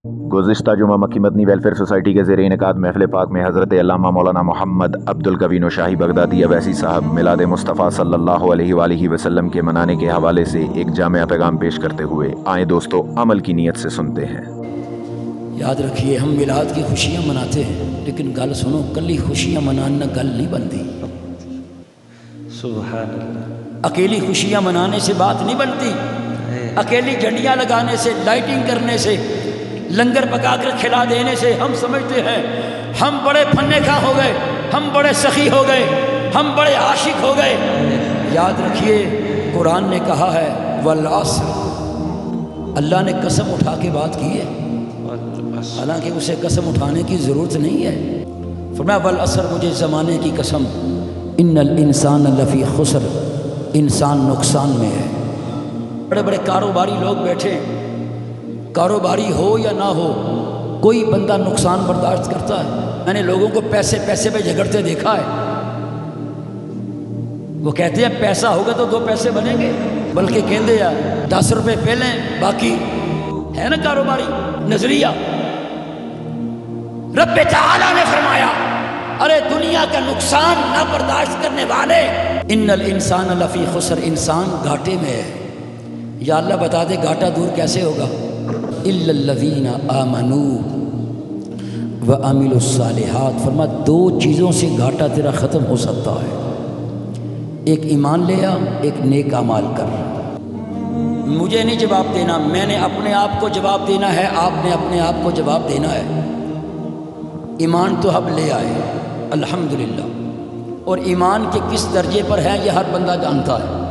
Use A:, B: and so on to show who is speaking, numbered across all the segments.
A: گزشتہ جمعہ مکی مدنی ویلفیئر سوسائٹی کے زیر انعقاد محفل پاک میں حضرت علامہ مولانا محمد عبد القوی نوشاہی بغدادی اویسی صاحب میلاد مصطفیٰ صلی اللہ علیہ وآلہ وسلم کے منانے کے حوالے سے ایک جامع پیغام پیش کرتے ہوئے آئیں دوستو عمل کی نیت سے سنتے ہیں۔
B: یاد رکھیے ہم میلاد کی خوشیاں مناتے ہیں، لیکن گل سنو، کلی خوشیاں منانا گل نہیں بنتی۔
C: سبحان اللہ۔
B: اکیلی خوشیاں منانے سے بات نہیں بنتی، اکیلی جھنڈیاں لگانے سے، لائٹنگ کرنے سے، لنگر پکا کر کھلا دینے سے ہم سمجھتے ہیں ہم بڑے فنے خواہ ہو گئے، ہم بڑے سخی ہو گئے، ہم بڑے عاشق ہو گئے۔ یاد رکھیے قرآن نے کہا ہے والعصر، اللہ نے قسم اٹھا کے بات کی ہے، حالانکہ اسے قسم اٹھانے کی ضرورت نہیں ہے۔ فرمایا والعصر، مجھے زمانے کی قسم، ان الانسان لفی خسر، انسان نقصان میں ہے۔ بڑے بڑے کاروباری لوگ بیٹھے، کاروباری ہو یا نہ ہو، کوئی بندہ نقصان برداشت کرتا ہے؟ میں نے لوگوں کو پیسے پہ جھگڑتے دیکھا ہے۔ وہ کہتے ہیں پیسہ ہوگا تو 2 پیسے بنیں گے، بلکہ کہتے ہیں 10 روپے پہ لیں باقی، ہے نا کاروباری نظریہ۔ رب تعالی نے فرمایا ارے دنیا کا نقصان نہ برداشت کرنے والے، ان الانسان لفی خسر، انسان گھاٹے میں ہے۔ یا اللہ بتا دے گھاٹا دور کیسے ہوگا؟ الا الذین آمنوا وعملوا الصالحات، فرما 2 چیزوں سے گھاٹا تیرا ختم ہو سکتا ہے، ایک ایمان لے آ، ایک نیک اعمال کر۔ مجھے نہیں جواب دینا، میں نے اپنے آپ کو جواب دینا ہے، آپ نے اپنے آپ کو جواب دینا ہے۔ ایمان تو اب لے آئے الحمدللہ، اور ایمان کے کس درجے پر ہے یہ ہر بندہ جانتا ہے۔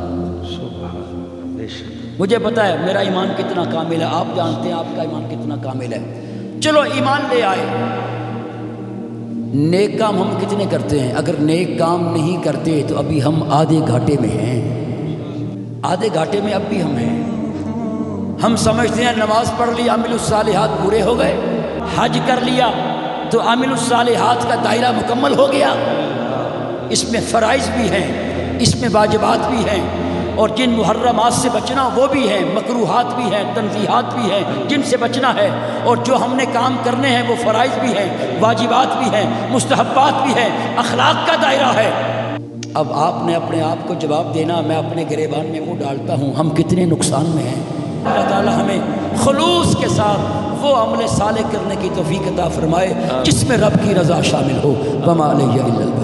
B: مجھے پتا ہے میرا ایمان کتنا کامل ہے، آپ جانتے ہیں آپ کا ایمان کتنا کامل ہے۔ چلو ایمان لے آئے، نیک کام ہم کتنے کرتے ہیں؟ اگر نیک کام نہیں کرتے تو ابھی ہم آدھے گھاٹے میں ہیں، آدھے گھاٹے میں اب بھی ہم ہیں۔ ہم سمجھتے ہیں نماز پڑھ لی عامل الصالحات پورے ہو گئے، حج کر لیا تو عامل الصالحات کا دائرہ مکمل ہو گیا۔ اس میں فرائض بھی ہیں، اس میں واجبات بھی ہیں، اور جن محرمات سے بچنا وہ بھی ہیں، مکروہات بھی ہیں، تنزیہات بھی ہیں جن سے بچنا ہے، اور جو ہم نے کام کرنے ہیں وہ فرائض بھی ہیں، واجبات بھی ہیں، مستحبات بھی ہیں، اخلاق کا دائرہ ہے۔ اب آپ نے اپنے آپ کو جواب دینا، میں اپنے گریبان میں وہ ڈالتا ہوں ہم کتنے نقصان میں ہیں۔ اللہ تعالی ہمیں خلوص کے ساتھ وہ عمل صالح کرنے کی توفیق عطا فرمائے جس میں رب کی رضا شامل ہو۔ وما علیہ الا البلاغ۔